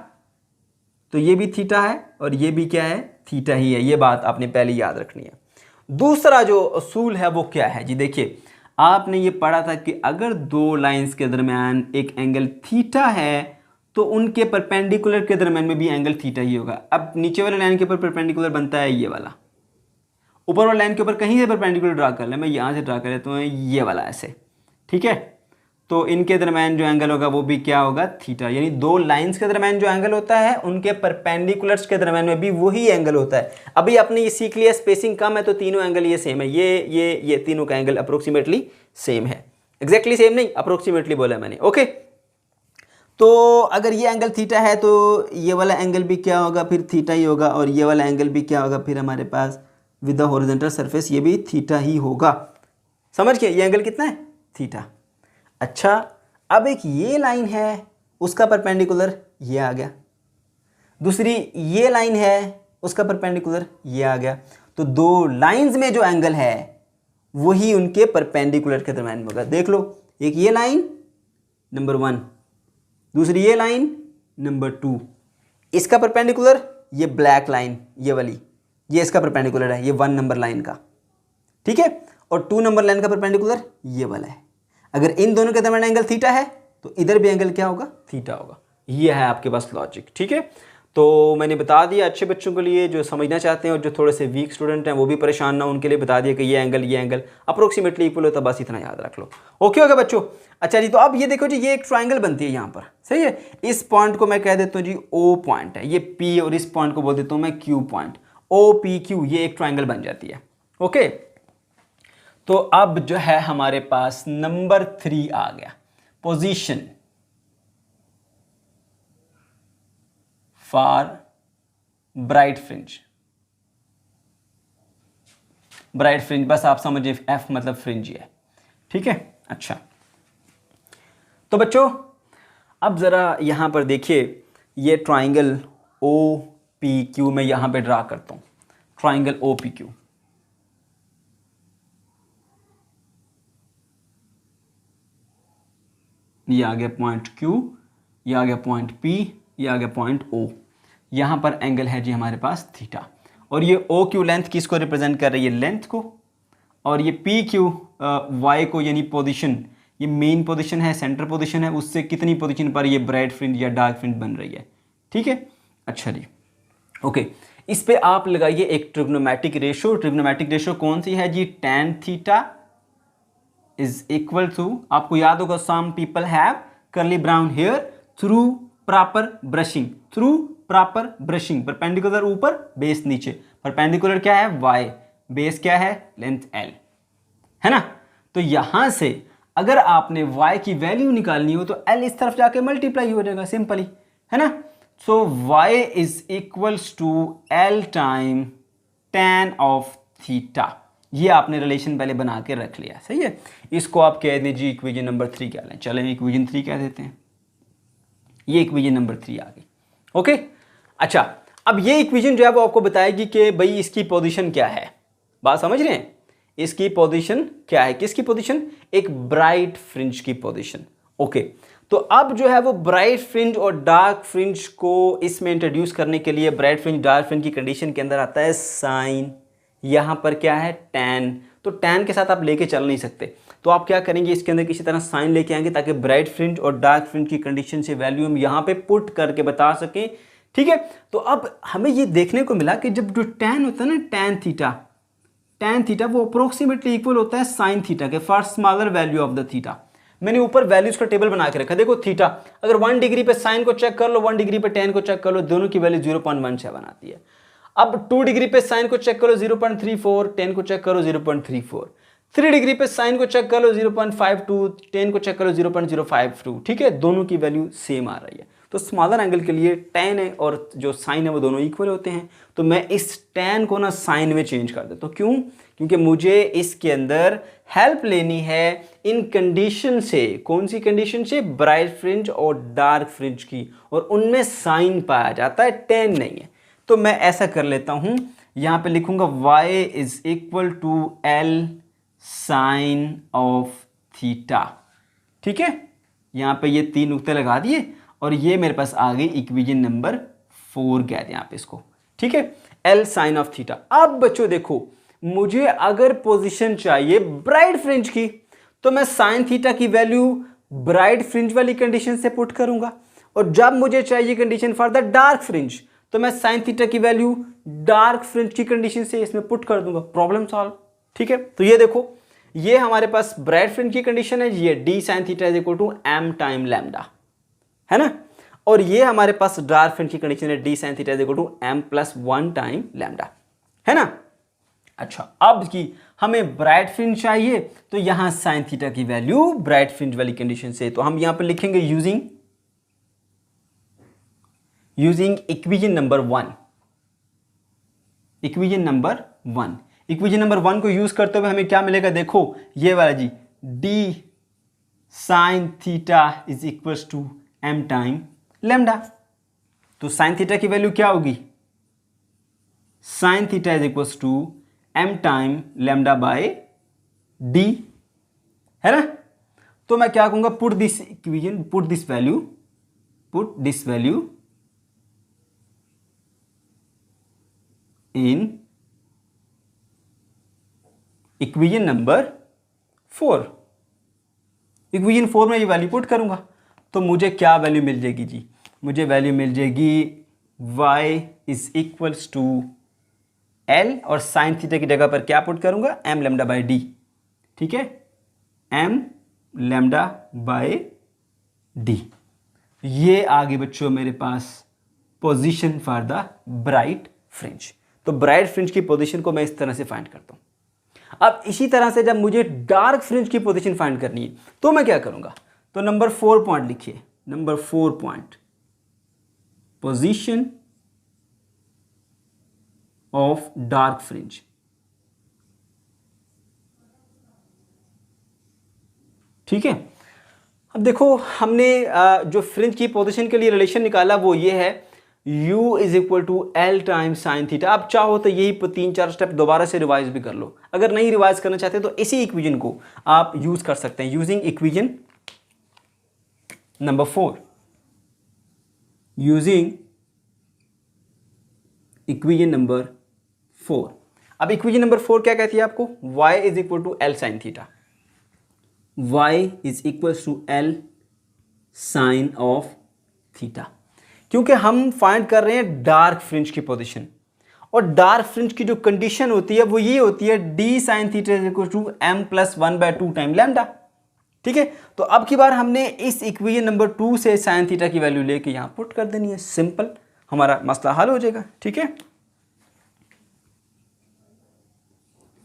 तो ये भी थीटा है और ये भी क्या है, थीटा ही है। ये बात आपने पहले याद रखनी है। दूसरा जो असूल है वो क्या है जी, देखिए आपने ये पढ़ा था कि अगर दो लाइंस के दरमियान एक एंगल थीटा है तो उनके परपेंडिकुलर के दरमियान में भी एंगल थीटा ही होगा। अब नीचे वाले लाइन के ऊपर परपेंडिकुलर बनता है ये वाला, ऊपर वाले लाइन के ऊपर कहीं से परपेंडिकुलर ड्रा कर ले, मैं यहाँ से ड्रा कर लेता हूँ ये वाला ऐसे, ठीक है। तो इनके दरमियान जो एंगल होगा वो भी क्या होगा, थीटा। यानी दो लाइंस के दरमियान जो एंगल होता है उनके परपेंडिकुलर्स के दरमियान में भी वही एंगल होता है। अभी आपने ये सीख लिया स्पेसिंग कम है तो तीनों एंगल ये सेम है। ये तीनों का एंगल अप्रोक्सीमेटली सेम है। एग्जैक्टली सेम नहीं, अप्रोक्सीमेटली बोला मैंने, ओके। तो अगर ये एंगल थीटा है तो ये वाला एंगल भी क्या होगा, फिर थीटा ही होगा। और ये वाला एंगल भी क्या होगा फिर हमारे पास विद द हॉरिजॉन्टल सरफेस, ये भी थीटा ही होगा। समझ गए, ये एंगल कितना है, थीटा। अच्छा, अब एक ये लाइन है उसका परपेंडिकुलर ये आ गया, दूसरी ये लाइन है उसका परपेंडिकुलर ये आ गया। तो दो लाइंस में जो एंगल है वही उनके परपेंडिकुलर के दरमियान में होगा। देख लो, एक ये लाइन नंबर 1, दूसरी ये लाइन नंबर 2, इसका परपेंडिकुलर ये ब्लैक लाइन ये वाली, ये इसका परपेंडिकुलर है, ये 1 नंबर लाइन का, ठीक है। और 2 नंबर लाइन का परपेंडिकुलर ये वाला है। अगर इन दोनों के दरमियान एंगल थीटा है तो इधर भी एंगल क्या होगा, थीटा होगा। ये है आपके पास लॉजिक, ठीक है। तो मैंने बता दिया अच्छे बच्चों के लिए जो समझना चाहते हैं, और जो थोड़े से वीक स्टूडेंट हैं वो भी परेशान ना, उनके लिए बता दिया कि ये एंगल अप्रोक्सीमेटली इक्वल होता है, बस इतना याद रख लो। ओके हो गया बच्चों। अच्छा जी, तो अब ये देखो जी, ये एक ट्राइंगल बनती है यहाँ पर, सही है। इस पॉइंट को मैं कह देता हूँ जी ओ पॉइंट है, ये पी, और इस पॉइंट को बोल देता हूँ मैं Q point, O P Q, ये एक ट्राइंगल बन जाती है, ओके। तो अब जो है हमारे पास नंबर 3 आ गया, position for bright fringe. Bright fringe, बस आप समझिए एफ मतलब फ्रिंज ही है, ठीक है। अच्छा, तो बच्चों अब जरा यहां पर देखिए, ये ट्राइंगल ओ पी क्यू मैं यहां पे ड्रा करता हूं, ट्राइंगल ओ पी क्यू। ये आ गया पॉइंट Q, ये आ गया पॉइंट P, ये आ गया पॉइंट O। यहाँ पर एंगल है जी हमारे पास थीटा, और ये OQ लेंथ किसको रिप्रेजेंट कर रही है, लेंथ को, और ये PQ Y को, यानी पोजीशन, ये मेन पोजीशन है, सेंटर पोजीशन है, उससे कितनी पोजीशन पर ये ब्राइट फ्रिंज या डार्क फ्रिंज बन रही है, ठीक है। अच्छा जी, ओके। इस पे आप लगाइए एक ट्रिग्नोमेट्रिक रेशो। ट्रिग्नोमेट्रिक रेशो कौन सी है जी, tan theta is equal to, आपको याद होगा, some people have curly brown hair through proper brushing, through proper brushing. Perpendicular ऊपर, बेस नीचे। परपेंडिकुलर क्या है, y, बेस क्या है, लेंथ l, है ना। तो यहां से अगर आपने y की वैल्यू निकालनी हो तो l इस तरफ जाके मल्टीप्लाई हो जाएगा, सिंपली, है ना। So y is equals to l time tan of theta. ये आपने रिलेशन पहले बना के रख लिया, सही है। इसको आप कह दीजिए इक्वेशन नंबर 3 कह लें, चलें इक्वेशन 3 कह देते हैं। ये इक्वेशन नंबर 3 आ गई, ओके। अच्छा, अब ये इक्वेशन जो है वो आपको बताएगी कि भाई इसकी पोजीशन क्या है। बात समझ रहे हैं, इसकी पोजीशन क्या है, किसकी पोजीशन, एक ब्राइट फ्रिंज की पोजीशन, ओके। तो अब जो है वो ब्राइट फ्रिंज और डार्क फ्रिंज को इसमें इंट्रोड्यूस करने के लिए, ब्राइट फ्रिंज डार्क फ्रिंज की कंडीशन के अंदर आता है साइन, यहाँ पर क्या है, tan। तो tan के साथ आप लेके चल नहीं सकते, तो आप क्या करेंगे, इसके अंदर किसी तरह साइन लेके आएंगे ताकि ब्राइट फ्रिंज और डार्क फ्रिंज की कंडीशन से वैल्यू हम यहाँ पे पुट करके बता सकें, ठीक है। तो अब हमें ये देखने को मिला कि जब जो tan होता है ना, tan थीटा वो अप्रोक्सीमेटली इक्वल होता है साइन थीटा के, for smaller value of the theta. मैंने ऊपर वैल्यूज का टेबल बना के रखा, देखो थीटा, अगर 1 डिग्री पे साइन को चेक कर लो, 1 डिग्री पे tan को चेक कर लो, दोनों की वैल्यू 0.17 आती है। अब 2 डिग्री पे साइन को चेक करो 0.34, tan को चेक करो 0.34, 3 डिग्री पे साइन को चेक कर लो 0.52, टेन को चेक कर लो 0.052, ठीक है, दोनों की वैल्यू सेम आ रही है। तो स्मॉलर एंगल के लिए टेन है और जो साइन है वो दोनों इक्वल होते हैं। तो मैं इस टेन को ना साइन में चेंज कर देता हूँ। क्यों? क्योंकि मुझे इसके अंदर हेल्प लेनी है इन कंडीशन से। कौन सी कंडीशन से? ब्राइट फ्रिंज और डार्क फ्रिंज की, और उनमें साइन पाया जाता है, टेन नहीं है। तो मैं ऐसा कर लेता हूं, यहां पे लिखूंगा y is equal to L sine of theta, ठीक है। यहां पे ये 3 नुक्ते लगा दिए और ये मेरे पास आ गई इक्वेशन नंबर 4 कह दें आप इसको, ठीक है, एल साइन ऑफ थीटा। अब बच्चों देखो, मुझे अगर पोजीशन चाहिए ब्राइट फ्रिंज की, तो मैं साइन थीटा की वैल्यू ब्राइट फ्रिंज वाली कंडीशन से पुट करूंगा, और जब मुझे चाहिए condition for the dark fringe, तो मैं साइन थीटा की वैल्यू डार्क फ्रिंज की कंडीशन से इसमें पुट कर दूंगा। प्रॉब्लम सॉल्व, ठीक है। तो ये देखो, ये हमारे पास ब्राइट फ्रिंज की कंडीशन है, ये D sine theta is equal to M time lambda, है ना, और ये हमारे पास डार्क फ्रिंज की कंडीशन है D sine theta is equal to M plus 1 time lambda, है ना। अच्छा, अब की हमें ब्राइट फ्रिंज चाहिए, तो यहां साइन थीटा की वैल्यू ब्राइट फ्रिंज वाली कंडीशन से, तो हम यहां पर लिखेंगे using equation number 1। Equation number 1, equation number 1 को यूज करते हुए हमें क्या मिलेगा? देखो ये वाला जी, d sine theta is equal to M time lambda. तो साइन थीटा की वैल्यू क्या होगी? Sine theta is equal to M time lambda by d, है ना। तो मैं क्या कहूंगा? Put this equation, put this value in equation number 4। Equation 4 में ये वैल्यू पुट करूंगा, तो मुझे क्या वैल्यू मिल जाएगी जी? मुझे वैल्यू मिल जाएगी y is equals to L, और साइन थीटा की जगह पर क्या पुट करूंगा? एम लैम्डा बाय डी, ठीक है, एम लैम्डा बाय डी। ये आ गई बच्चों मेरे पास position for the bright fringe. तो ब्राइट फ्रिंज की पोजीशन को मैं इस तरह से फाइंड करता हूं। अब इसी तरह से जब मुझे डार्क फ्रिंज की पोजीशन फाइंड करनी है, तो मैं क्या करूंगा? तो नंबर 4 पॉइंट लिखिए, number 4 point, position of dark fringe. ठीक है, अब देखो हमने जो फ्रिंज की पोजीशन के लिए रिलेशन निकाला वो ये है, u is equal to L time sine theta. आप चाहो तो यही 3-4 स्टेप दोबारा से रिवाइज भी कर लो। अगर नहीं रिवाइज करना चाहते तो इसी इक्वेशन को आप यूज कर सकते हैं, using equation number 4, using equation number 4। अब इक्वेशन नंबर 4 क्या कहती है आपको? y is equal to L sine theta, y is equal to L sine of theta. क्योंकि हम फाइंड कर रहे हैं डार्क फ्रिंज की पोजीशन, और डार्क फ्रिंज की जो कंडीशन होती है वो ये होती है D sine theta is equal to M plus 1/2 time lambda. ठीक है, तो अब की बार हमने इस इक्वेशन नंबर 2 से साइन थीटा की वैल्यू लेके यहां पुट कर देनी है, सिंपल, हमारा मसला हल हो जाएगा। ठीक है,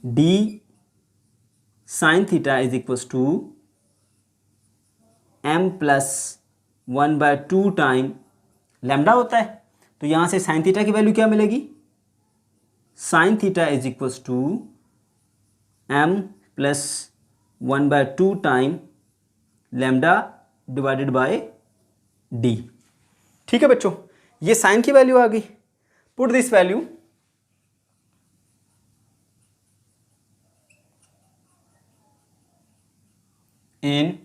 D sine theta is equal to M plus 1/2 time lambda होता है, तो यहां से साइन थीटा की वैल्यू क्या मिलेगी? Sine theta is equal to M plus 1/2 time lambda divided by D. ठीक है बच्चों, ये साइन की वैल्यू आ गई। Put this value in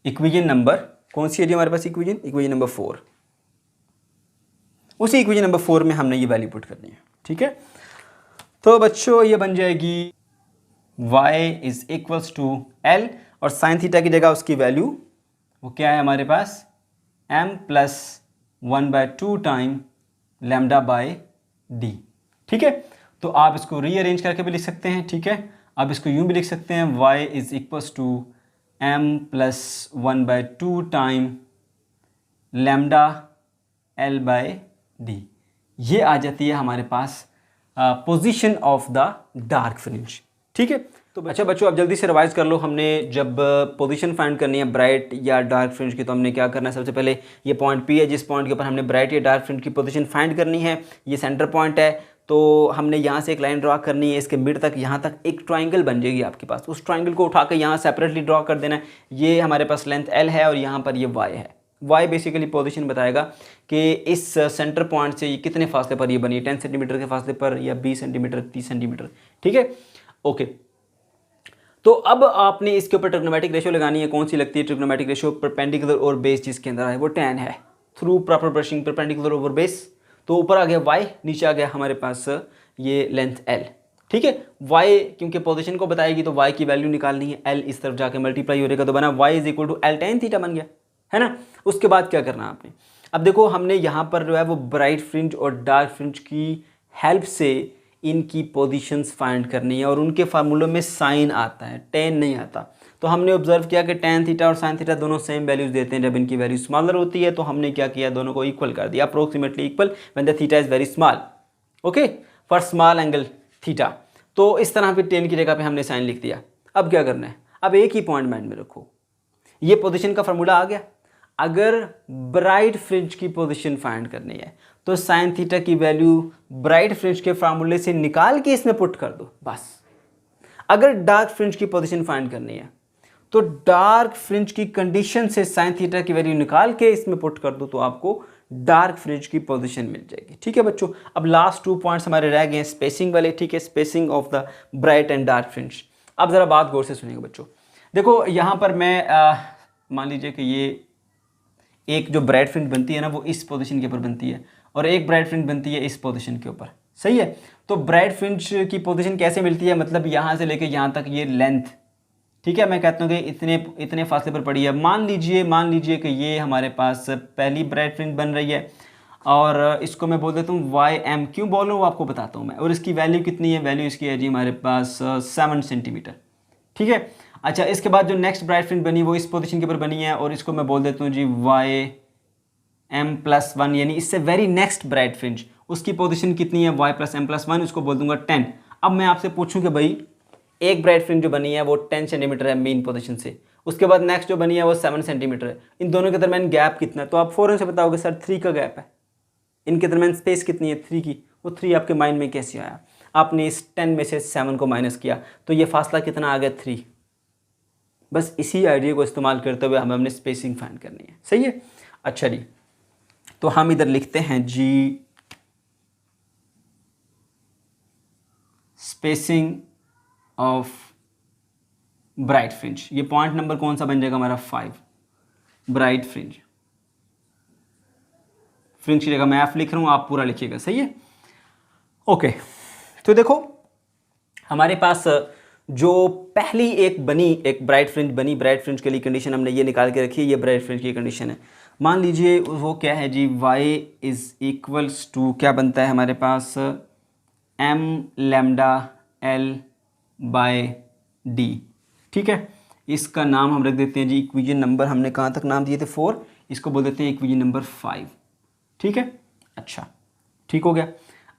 equation number, कौन सी है जी हमारे पास इक्वेशन? Equation number 4। उसी इक्वेशन नंबर 4 में हमने ये वैल्यू पुट करनी है। ठीक है, तो बच्चों ये बन जाएगी y is equals to L, और साइन थीटा की जगह उसकी वैल्यू वो क्या है हमारे पास? m plus 1/2 time lambda by D. ठीक है, तो आप इसको रीअरेंज करके भी लिख सकते हैं। ठीक है, आप इसको यूं भी लिख सकते हैं, y is equals to m plus 1/2 time lambda l by d. ये आ जाती है हमारे पास position of the dark fringe. ठीक है। तो अच्छा बच्चों, अब जल्दी से रिवाइज कर लो। हमने जब पोजीशन फाइंड करनी है ब्राइट या डार्क फ्रिंज की, तो हमने क्या करना है, सबसे पहले ये पॉइंट पी है, जिस पॉइंट के ऊपर हमने ब्राइट या डार्क फ्रिंज की पोजीशन फाइंड करनी है, ये सेंटर पॉइंट है। तो हमने यहाँ से एक लाइन ड्रॉ करनी है, इसके मिड तक, यहाँ तक एक ट्राइंगल बन जाएगी आपके पास। उस ट्राइंगल को उठा के यहाँ सेपरेटली ड्रॉ कर देना है। ये हमारे पास लेंथ एल है और यहाँ पर ये वाई है। वाई बेसिकली पोजीशन बताएगा कि इस सेंटर पॉइंट से ये कितने फासले पर ये बनी है, 10 सेंटीमीटर के फासले पर या 20 सेंटीमीटर, 30 सेंटीमीटर। ठीक है, ओके। तो अब आपने इसके ऊपर ट्रिग्नोमेट्रिक रेशियो लगानी है। कौन सी लगती है ट्रिग्नोमेट्रिक रेशियो? परपेंडिकुलर और बेस जिसके अंदर है वो tan है। Through proper brushing perpendicular over base, तो ऊपर आ गया y, नीचे आ गया हमारे पास ये लेंथ l। ठीक है, y क्योंकि पोजीशन को बताएगी तो y की वैल्यू निकालनी है, l इस तरफ जाके मल्टीप्लाई हो रहेगा तो बना y is equal to l tan theta बन गया, है ना। उसके बाद क्या करना आपने, अब देखो हमने यहाँ पर जो है वो ब्राइट फ्रिंज और डार्क फ्रिंज की हेल्प से इनकी पोजीशंस फाइंड करनी है, और उनके फार्मूलों में साइन आता है, tan नहीं आता। तो हमने ऑब्जर्व किया कि tan थीटा और साइन थीटा दोनों सेम वैल्यूज देते हैं जब इनकी वैल्यू स्मॉलर होती है। तो हमने क्या किया, दोनों को इक्वल कर दिया, approximately equal when the theta is very small, okay, for small angle theta. तो इस तरह पे tan की जगह पे हमने साइन लिख दिया। अब क्या करना है, अब एक ही पॉइंट माइंड में रखो, ये पोजीशन का फार्मूला आ गया। अगर ब्राइट फ्रिंज की पोजीशन फाइंड करनी है तो साइन थीटा की वैल्यू ब्राइट फ्रिंज के फार्मूले से निकाल के इसमें पुट कर दो, बस। अगर डार्क फ्रिंज की पोजीशन फाइंड करनी है तो डार्क फ्रिंज की कंडीशन से साइन थीटा की वैल्यू निकाल के इसमें पुट कर दो, तो आपको डार्क फ्रिंज की पोजीशन मिल जाएगी। ठीक है बच्चों, अब लास्ट 2 पॉइंट्स हमारे रह गए हैं स्पेसिंग वाले। ठीक है, spacing of the bright and dark fringe. अब जरा बात गौर से सुनिएगा बच्चों। देखो यहाँ पर मैं मान लीजिए कि ये एक जो ब्राइट फ्रिंज बनती है ना वो इस पोजीशन के ऊपर बनती है, और एक ब्राइट फ्रिंज बनती है इस पोजीशन के ऊपर, सही है। तो ब्राइट फ्रिंज की पोजीशन कैसे मिलती है, मतलब यहाँ से लेके यहाँ तक ये लेंथ, ठीक है, मैं कहता हूँ कि इतने फासले पर पड़ी है। मान लीजिए कि ये हमारे पास पहली ब्राइट फ्रिंज बन रही है, और इसको मैं बोल देता हूँ YM। क्यों बोल रहा हूँ वो आपको बताता हूँ मैं। और इसकी वैल्यू कितनी है, वैल्यू इसकी है जी हमारे पास 7 सेंटीमीटर। ठीक है, अच्छा, इसके बाद जो नेक्स्ट ब्राइट फ्रिंज बनी वो इस पोजीशन के ऊपर बनी है, और इसको मैं बोल देता हूँ जी YM+1, यानी इससे वेरी नेक्स्ट ब्राइट फ्रिंज, उसकी पोजीशन कितनी है Y+M+1, उसको बोल दूंगा 10। अब मैं आपसे पूछूं कि भाई एक ब्राइट फ्रिंज जो बनी है वो 10 सेंटीमीटर है मेन पोजीशन से, उसके बाद नेक्स्ट जो बनी है वो 7 सेंटीमीटर है, इन दोनों के दरमियान गैप कितना है? तो आप फ़ौरन से बताओगे सर 3 का गैप है। इनके दरमियान स्पेस कितनी है? 3 की। वो 3 आपके माइंड में कैसे आया? आपने इस 10 में से 7 को माइनस किया, तो ये फासला कितना आ गया? 3। बस इसी आइडिया को इस्तेमाल करते हुए हमें हमने स्पेसिंग फाइंड करनी है, सही है। अच्छा जी, तो हम इधर लिखते हैं जी स्पेसिंग ऑफ ब्राइट फ्रिंज। ये पॉइंट नंबर कौन सा बन जाएगा हमारा? 5। ब्राइट फ्रिंज, फ्रिंज की जगह मैं F लिख रहा हूं, आप पूरा लिखिएगा, सही है, ओके। तो देखो हमारे पास जो पहली एक ब्राइट फ्रिंज बनी, ब्राइट फ्रिंज के लिए कंडीशन हमने ये निकाल के रखी है, ये ब्राइट फ्रिंज की कंडीशन है। मान लीजिए वो क्या है जी, y इज इक्वल्स टू क्या बनता है हमारे पास, m lambda l by d। ठीक है, इसका नाम हम रख देते हैं जी इक्वेशन नंबर, हमने कहाँ तक नाम दिए थे 4, इसको बोल देते हैं इक्वेशन नंबर 5। ठीक है, अच्छा, ठीक हो गया।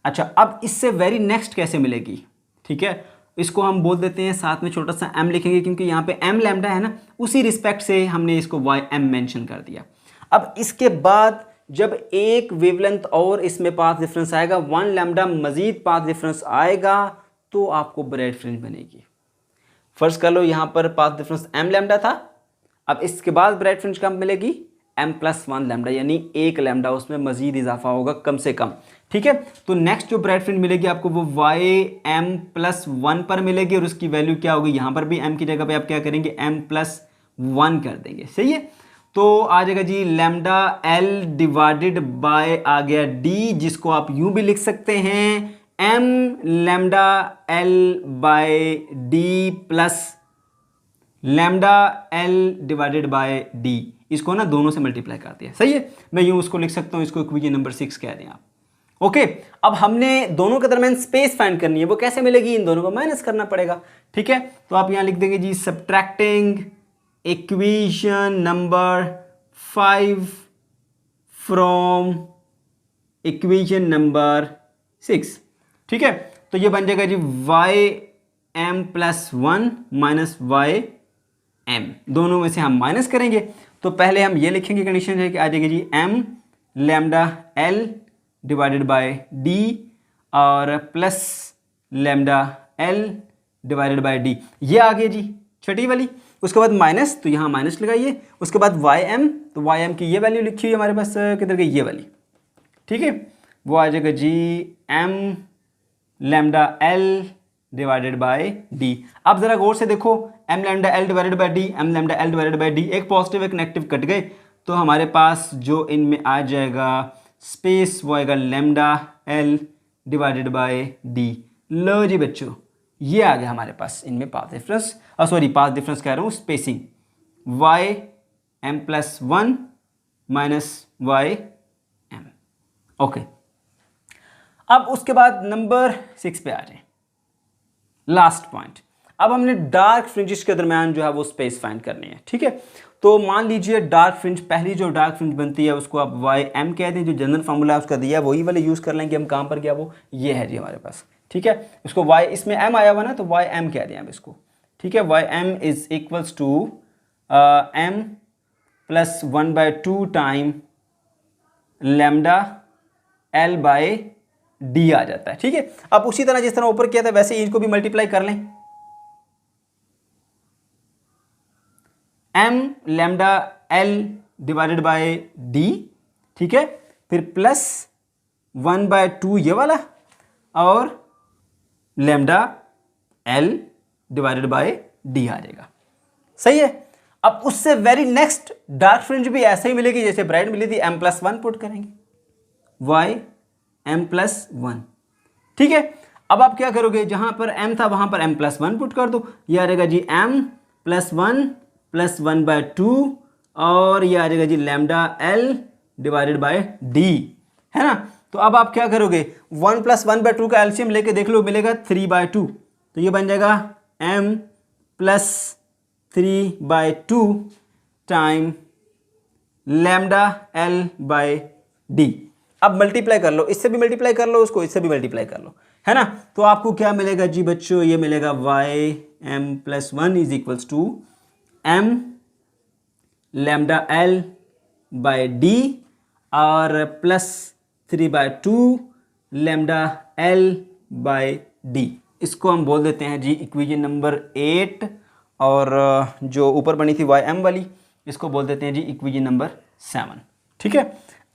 अच्छा, अब इससे वेरी नेक्स्ट कैसे मिलेगी? ठीक है, इसको हम बोल देते हैं, साथ में छोटा सा m लिखेंगे क्योंकि यहाँ पे m लैम्डा है ना, उसी रिस्पेक्ट से हमने इसको ym मेंशन कर दिया। अब इसके बाद जब एक वेवलेंथ और इसमें पाथ डिफरेंस आएगा, 1 लैम्डा मजीद पाथ डिफरेंस आएगा, तो आपको ब्राइट फ्रिंज बनेगी। फर्स्ट कर लो यहाँ पर पाथ डिफरेंस m लैम्डा था, अब इसके बाद ब्राइट फ्रिंज कब मिलेगी? m+1 लैम्डा, यानी 1 लैम्डा उसमें मजीद इजाफा होगा कम से कम। ठीक है, तो नेक्स्ट जो ब्राइट फ्रिंज मिलेगी आपको वो YM+1 पर मिलेगी, और उसकी वैल्यू क्या होगी? यहाँ पर भी m की जगह पे आप क्या करेंगे? m+1 कर देंगे, सही है। तो आ जाएगा जी लैम्डा l डिवाइडेड बाय आ गया d, जिसको आप यूं भी लिख सकते हैं m lambda l by d plus lambda l divided by d, इसको ना दोनों से मल्टीप्लाई कर दिया, सही है। मैं यूं उसको लिख सकता हूं, इसको इक्वेशन नंबर 6 कह दें आप, ओके। अब हमने दोनों के दरमियान स्पेस फाइंड करनी है, वो कैसे मिलेगी? इन दोनों को माइनस करना पड़ेगा। ठीक है, तो आप यहां लिख देंगे जी subtracting equation number 5 from equation number 6। ठीक है, तो ये बन जाएगा जी m plus one minus Y m, दोनों में से हम माइनस करेंगे। तो पहले हम ये लिखेंगे, कंडीशन है कि आ जाएगी जी M lambda L divided by d और plus lambda L divided by d, ये आ गया जी छठी वाली। उसके बाद माइनस, तो यहाँ माइनस लगाइए। उसके बाद वाई एम, तो वाई एम की ये वैल्यू लिखी हुई है हमारे पास, किधर गई ये वाली, ठीक है, वो आ जाएगा जी M lambda L divided by D. अब जरा गौर से देखो, M lambda L divided by D, M lambda L divided by D, एक पॉजिटिव एक नेगेटिव कट गए, तो हमारे पास जो इनमें आ जाएगा स्पेस वो आएगा lambda L divided by d. लो जी बच्चों, ये आ गया हमारे पास इनमें path difference, sorry path difference कह रहा हूँ, spacing y M plus one minus Y m. Okay, अब उसके बाद नंबर 6 पे आ जाए, लास्ट पॉइंट। अब हमने डार्क फ्रिंजेस के दरमियान जो है वो स्पेस फाइंड करनी है, ठीक है। तो मान लीजिए डार्क फ्रिंज, पहली जो डार्क फ्रिंज बनती है उसको आप वाई एम कहते हैं, जो जनरल फार्मूला है उसका दिया है वही वाले यूज़ कर लेंगे हम। कहाँ पर गया वो, ये है जी हमारे पास, ठीक है। इसको वाई, इसमें एम आया हुआ ना, तो वाई एम कह दें हम इसको, ठीक है। Y m is equals to M plus one by two time lambda L by d आ जाता है, ठीक है। अब उसी तरह जिस तरह ऊपर किया था वैसे इनको भी मल्टीप्लाई कर लें, M lambda L divided by D, ठीक है, फिर प्लस वन बाय टू ये वाला और lambda L divided by d आ जाएगा, सही है। अब उससे वेरी नेक्स्ट डार्क फ्रिंज भी ऐसे ही मिलेगी जैसे ब्राइट मिली थी, एम प्लस वन पुट करेंगे, वाई एम प्लस वन, ठीक है। अब आप क्या करोगे, जहां पर एम था वहां पर एम प्लस वन पुट कर दो, ये आ जाएगा जी m plus one by two और ये आ जाएगा जी lambda L divided by d, है ना। तो अब आप क्या करोगे, one plus one by two का एलसीएम लेके देख लो, मिलेगा 3/2, तो ये बन जाएगा m plus 3/2 time lambda L by D. अब मल्टीप्लाई कर लो, इससे भी मल्टीप्लाई कर लो, उसको इससे भी मल्टीप्लाई कर लो, है ना। तो आपको क्या मिलेगा जी बच्चों, ये मिलेगा Y M plus one is equals to m lambda L by d और plus 3/2 lambda L by d. इसको हम बोल देते हैं जी इक्वेशन नंबर 8, और जो ऊपर बनी थी वाई एम वाली इसको बोल देते हैं जी इक्वेशन नंबर 7, ठीक है।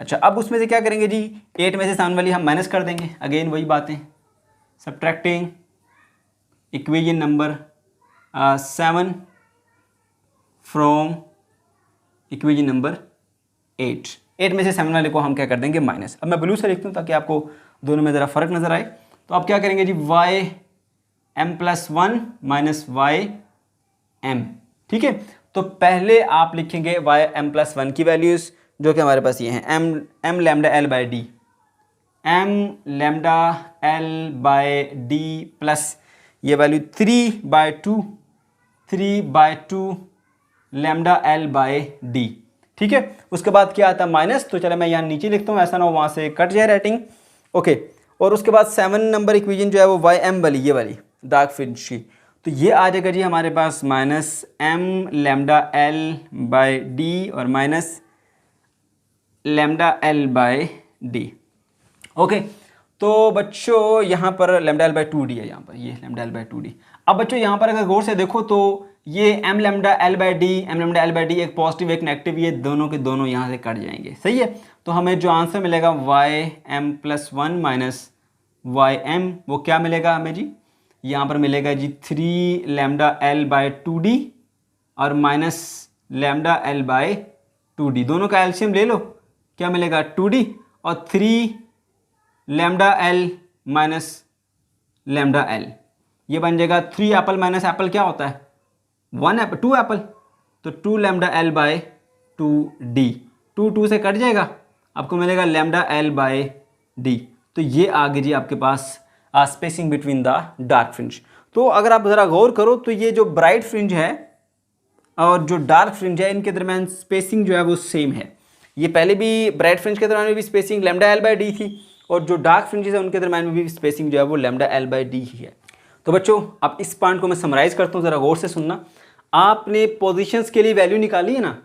अच्छा, अब उसमें से क्या करेंगे जी, 8 में से 7 वाली हम माइनस कर देंगे, अगेन वही बातें, subtracting equation number 7 from equation number 8 में से 7 वाले को हम क्या कर देंगे, माइनस। अब मैं ब्लू से लिखता हूँ ताकि आपको दोनों में ज़रा फ़र्क नज़र आए। तो आप क्या करेंगे जी, y M plus one minus Y m, ठीक है। तो पहले आप लिखेंगे वाई एम प्लस वन की वैल्यूज़ जो कि हमारे पास ये हैं, m lambda L by D, M lambda L by d plus ये value 3/2 lambda L by D, ठीक है। उसके बाद क्या आता है, माइनस, तो चलो मैं यहाँ नीचे लिखता हूँ, ऐसा ना हो वहाँ से कट जाए राइटिंग, ओके। और उसके बाद 7 नंबर इक्वेशन जो है वो वाई एम वाली, ये वाली डार्क फ्रिंज की, तो ये आ जाएगा जी हमारे पास minus m lambda L by d और minus lambda L by d, okay. तो बच्चों यहाँ पर लैम्डा एल बाय 2d है, यहाँ पर ये लैम्डा एल बाय 2d। अब बच्चों यहाँ पर अगर गौर से देखो तो ये M lambda L by D, M lambda L by D, एक पॉजिटिव एक नेगेटिव, ये दोनों के दोनों यहाँ से कट जाएंगे, सही है। तो हमें जो आंसर मिलेगा Y M plus one minus Y M, वो क्या मिलेगा हमें जी, यहाँ पर मिलेगा जी 3 लैम्डा एल बाय 2d और minus lambda L by 2d, दोनों का एलसीएम ले लो, क्या मिलेगा 2d और 3 lambda L minus lambda L, ये बन जाएगा 3 एप्पल माइनस एप्पल क्या होता है 1 एप्पल, 2 एप्पल, तो 2 लैम्डा एल बाय 2d, 2 से कट जाएगा, आपको मिलेगा लैम्डा एल बाय डी। तो ये आ गई जी आपके पास spacing between the dark fringe. तो अगर आप ज़रा गौर करो तो ये जो ब्राइट फ्रिंज है और जो डार्क फ्रिंज है इनके दरमियान स्पेसिंग जो है वो सेम है। ये पहले भी ब्राइट फ्रिंज के दरमियान भी spacing lambda L by D थी और जो डार्क फ्रिंजेस है उनके दरमियान में भी स्पेसिंग जो है वो लैम्डा एल बाय डी ही है। तो बच्चों अब इस पॉइंट को मैं समराइज करता हूँ, ज़रा गौर से सुनना। आपने पोजीशंस के लिए वैल्यू निकाली है ना,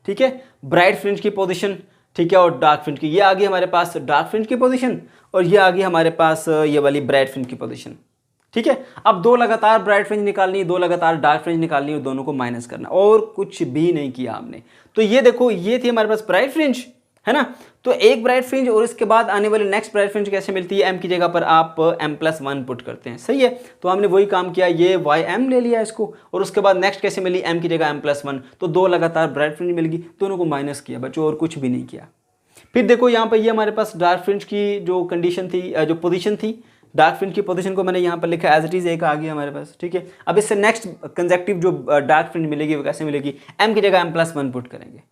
ठीक है, ब्राइट फ्रिंज की पोजीशन, ठीक है, और डार्क फ्रिंज की। ये आ गई हमारे पास डार्क फ्रिंज की पोजीशन और ये आ गई हमारे पास ये वाली ब्राइट फ्रिंज की पोजीशन, ठीक है। अब दो लगातार ब्राइट फ्रिंज निकालनी है, दो लगातार डार्क फ्रिंज निकालनी है, दोनों को माइनस करना, और कुछ भी नहीं किया हमने। तो ये देखो, ये थी हमारे पास ब्राइट फ्रिंज, है ना। तो एक ब्राइट फ्रिंज और इसके बाद आने वाली नेक्स्ट ब्राइट फ्रिंज कैसे मिलती है, m की जगह पर आप m+1 पुट करते हैं, सही है। तो हमने वही काम किया, ये ym ले लिया इसको, और उसके बाद नेक्स्ट कैसे मिली, m की जगह m+1, तो दो लगातार ब्राइट फ्रिंज मिल गई, दोनों को माइनस किया बच्चों, और कुछ भी नहीं किया। फिर देखो यहाँ पर ये हमारे पास डार्क फ्रिंज की जो कंडीशन थी, जो पोजीशन थी, डार्क फ्रिंज की पोजीशन को मैंने यहाँ पर लिखा एज इट इज, एक आ गई हमारे पास, ठीक है। अब इससे नेक्स्ट कंसेक्टिव जो डार्क फ्रिंज मिलेगी वो कैसे मिलेगी, m की जगह m+1 पुट करेंगे,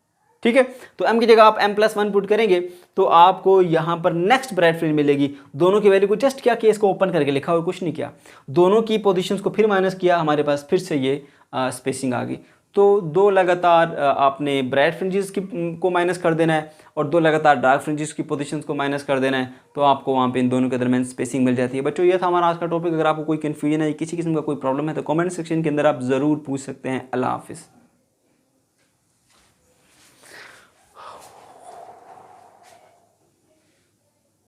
ठीक है। तो m की जगह आप m+1 पुट करेंगे तो आपको यहाँ पर नेक्स्ट ब्राइट फ्रिंज मिलेगी। दोनों की वैल्यू को जस्ट क्या किया, इसको ओपन करके लिखा और कुछ नहीं किया, दोनों की पोजीशंस को फिर माइनस किया, हमारे पास फिर से ये स्पेसिंग आ गई। तो दो लगातार आपने ब्राइट फ्रिंजेस की को माइनस कर देना है और दो लगातार डार्क फ्रिंजेस की पोजीशंस को माइनस कर देना है, तो आपको वहाँ पे इन दोनों के दरमियान स्पेसिंग मिल जाती है। बच्चों ये था हमारा आज का टॉपिक। अगर आपको कोई कन्फ्यूजन है, किसी किस्म का कोई प्रॉब्लम है तो कमेंट सेक्शन के अंदर आप ज़रूर पूछ सकते हैं। अल्लाह हाफिज़।